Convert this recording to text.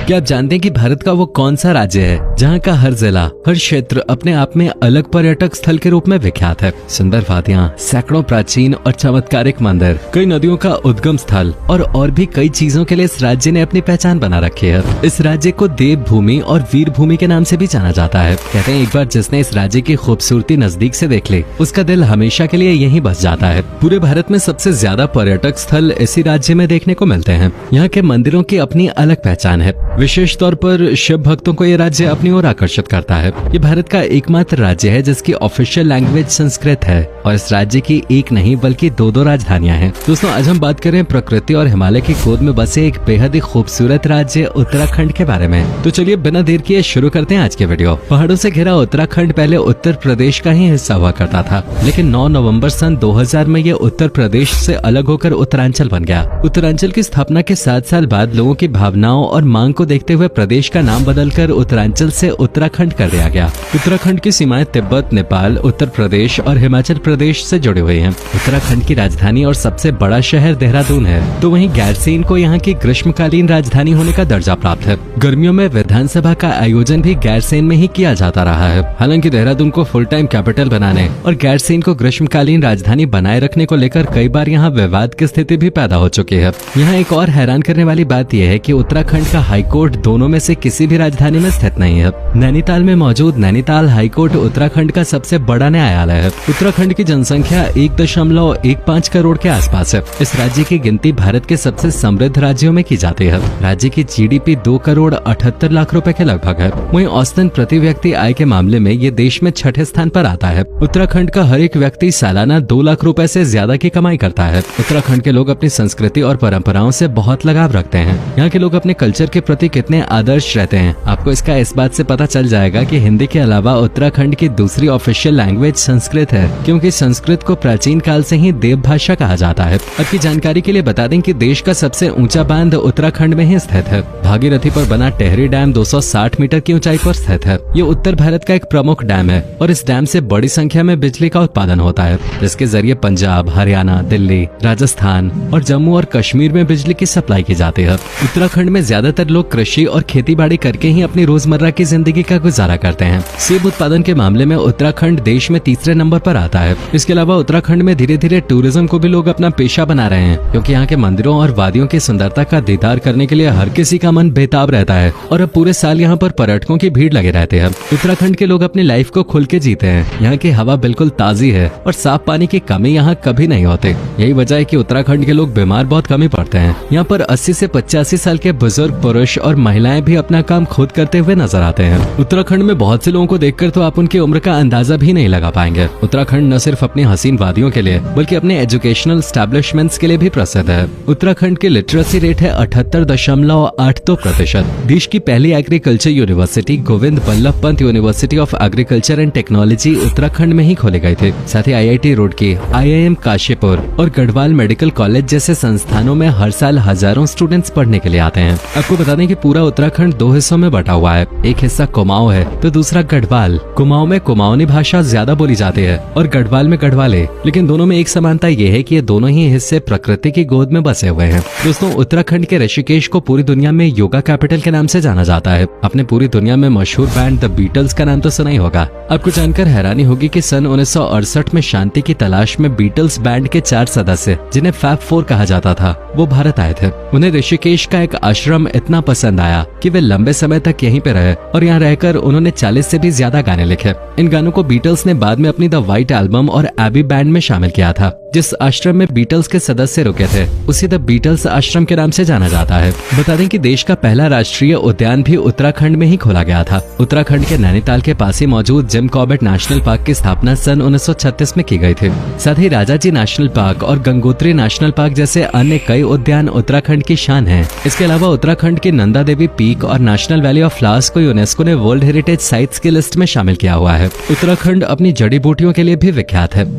क्या आप जानते हैं कि भारत का वो कौन सा राज्य है जहाँ का हर जिला, हर क्षेत्र अपने आप में अलग पर्यटक स्थल के रूप में विख्यात है। सुंदर वादियाँ, सैकड़ों प्राचीन और चमत्कारिक मंदिर, कई नदियों का उद्गम स्थल और भी कई चीजों के लिए इस राज्य ने अपनी पहचान बना रखी है। इस राज्य को देव भूमि और वीर भूमि के नाम से भी जाना जाता है। कहते हैं एक बार जिसने इस राज्य की खूबसूरती नजदीक से देख ले, उसका दिल हमेशा के लिए यहीं बस जाता है। पूरे भारत में सबसे ज्यादा पर्यटक स्थल इसी राज्य में देखने को मिलते हैं। यहाँ के मंदिरों की अपनी अलग पहचान है। विशेष तौर पर शिव भक्तों को ये राज्य अपनी ओर आकर्षित करता है। ये भारत का एकमात्र राज्य है जिसकी ऑफिशियल लैंग्वेज संस्कृत है और इस राज्य की एक नहीं बल्कि दो राजधानियां हैं। दोस्तों, आज हम बात करें प्रकृति और हिमालय की गोद में बसे एक बेहद ही खूबसूरत राज्य उत्तराखंड के बारे में। तो चलिए बिना देर किए शुरू करते हैं आज के वीडियो। पहाड़ों से घिरा उत्तराखंड पहले उत्तर प्रदेश का ही हिस्सा हुआ करता था, लेकिन 9 नवंबर सन 2000 में ये उत्तर प्रदेश से अलग होकर उत्तरांचल बन गया। उत्तरांचल की स्थापना के 7 साल बाद लोगों की भावनाओं और मांग को देखते हुए प्रदेश का नाम बदलकर उत्तरांचल से उत्तराखंड कर दिया गया। उत्तराखंड की सीमाएं तिब्बत, नेपाल, उत्तर प्रदेश और हिमाचल प्रदेश से जुड़ी हुई हैं। उत्तराखंड की राजधानी और सबसे बड़ा शहर देहरादून है, तो वहीं गैरसैंण को यहाँ की ग्रीष्मकालीन राजधानी होने का दर्जा प्राप्त है। गर्मियों में विधानसभा का आयोजन भी गैरसैंण में ही किया जाता रहा है। हालांकि देहरादून को फुल टाइम कैपिटल बनाने और गैरसैंण को ग्रीष्मकालीन राजधानी बनाए रखने को लेकर कई बार यहाँ विवाद की स्थिति भी पैदा हो चुकी है। यहाँ एक और हैरान करने वाली बात यह है कि उत्तराखंड का हाईकोर्ट दोनों में से किसी भी राजधानी में स्थित नहीं है। नैनीताल में मौजूद नैनीताल हाईकोर्ट उत्तराखंड का सबसे बड़ा न्यायालय है। उत्तराखंड की जनसंख्या 1.15 करोड़ के आसपास है। इस राज्य की गिनती भारत के सबसे समृद्ध राज्यों में की जाती है। राज्य की जीडीपी 2 करोड़ 78 लाख रुपए के लगभग है। वहीं औसतन प्रति व्यक्ति आय के मामले में ये देश में 6ठे स्थान पर आता है। उत्तराखंड का हर एक व्यक्ति सालाना 2 लाख रुपए से ज्यादा की कमाई करता है। उत्तराखंड के लोग अपनी संस्कृति और परंपराओं से बहुत लगाव रखते हैं। यहाँ के लोग अपने कल्चर के प्रति कितने आदर्श रहते हैं, आपको इसका इस बात से पता चल जाएगा कि हिंदी के अलावा उत्तराखंड की दूसरी ऑफिशियल लैंग्वेज संस्कृत है, क्योंकि संस्कृत को प्राचीन काल से ही देव भाषा कहा जाता है। आपकी जानकारी के लिए बता दें कि देश का सबसे ऊंचा बांध उत्तराखंड में ही स्थित है। भागीरथी पर बना टेहरी डैम 260 मीटर की ऊंचाई पर स्थित है। ये उत्तर भारत का एक प्रमुख डैम है और इस डैम से बड़ी संख्या में बिजली का उत्पादन होता है, जिसके जरिए पंजाब, हरियाणा, दिल्ली, राजस्थान और जम्मू और कश्मीर में बिजली की सप्लाई की जाती है। उत्तराखंड में ज्यादातर लोग कृषि और खेती बाड़ी करके ही अपनी रोजमर्रा की जिंदगी का गुजारा करते हैं। सेब उत्पादन के मामले में उत्तराखंड देश में तीसरे नंबर पर आता है। इसके अलावा उत्तराखंड में धीरे धीरे टूरिज्म को भी लोग अपना पेशा बना रहे हैं, क्योंकि यहाँ के मंदिरों और वादियों की सुंदरता का दीदार करने के लिए हर किसी का मन बेताब रहता है और अब पूरे साल यहाँ पर पर्यटकों की भीड़ लगे रहते हैं। उत्तराखंड के लोग अपनी लाइफ को खुल के जीते हैं। यहाँ की हवा बिल्कुल ताजी है और साफ पानी की कमी यहाँ कभी नहीं होती। यही वजह है कि उत्तराखंड के लोग बीमार बहुत कम ही पड़ते हैं। यहाँ पर 80 से 85 साल के बुजुर्ग पुरुष और महिलाएं भी अपना काम खुद करते हुए नजर आते हैं। उत्तराखंड में बहुत से लोगों को देखकर तो आप उनकी उम्र का अंदाजा भी नहीं लगा पाएंगे। उत्तराखंड न सिर्फ अपनी हसीन वादियों के लिए बल्कि अपने एजुकेशनल एस्टैब्लिशमेंट्स के लिए भी प्रसिद्ध है। उत्तराखंड की लिटरेसी रेट है 78.82%। देश की पहली agriculture university Govind Ballabh Pant university of agriculture and technology Uttarakhand में ही खोले गए थे। साथ ही IIT रुड़की, IIM काशीपुर और गढ़वाल मेडिकल कॉलेज जैसे संस्थानों में हर साल हजारों स्टूडेंट्स पढ़ने के लिए आते हैं। आपको बता दें कि पूरा उत्तराखंड 2 हिस्सों में बटा हुआ है। एक हिस्सा कुमाऊं है तो दूसरा गढ़वाल। कुमाऊं में कुमाऊनी भाषा ज्यादा बोली जाती है और गढ़वाल में गढ़वाले, लेकिन दोनों में एक समानता ये है कि ये दोनों ही हिस्से प्रकृति की गोद में बसे हुए हैं। दोस्तों, उत्तराखंड के ऋषिकेश को पूरी दुनिया में योगा कैपिटल के नाम से जाना जाता है। आपने पूरी दुनिया में मशहूर बैंड द बीटल्स का नाम तो सुना ही होगा। आपको जानकर हैरानी होगी कि सन 1968 में शांति की तलाश में बीटल्स बैंड के 4 सदस्य, जिन्हें फैब 4 कहा जाता था, वो भारत आए थे। उन्हें ऋषिकेश का एक आश्रम इतना पसंद आया कि वे लंबे समय तक यहीं पे रहे और यहाँ रहकर उन्होंने 40 से भी ज्यादा गाने लिखे। इन गानों को बीटल्स ने बाद में अपनी द व्हाइट एल्बम और एबी बैंड में शामिल किया था। जिस आश्रम में बीटल्स के सदस्य रुके थे उसे द बीटल्स आश्रम के नाम से जाना जाता है। बता दें कि देश का पहला राष्ट्रीय उद्यान भी उत्तराखंड में ही खोला गया था। उत्तराखंड के नैनीताल के पास ही मौजूद जिम कॉर्बेट नेशनल पार्क की स्थापना सन 1936 में की गई थी। साथ ही राजाजी नेशनल पार्क और गंगोत्री नेशनल पार्क जैसे अन्य कई उद्यान उत्तराखंड की शान हैं। इसके अलावा उत्तराखंड की नंदा देवी पीक और नेशनल वैली ऑफ फ्लावर्स को यूनेस्को ने वर्ल्ड हेरिटेज साइट्स की लिस्ट में शामिल किया हुआ है। उत्तराखंड अपनी जड़ी बूटियों के लिए भी विख्यात है।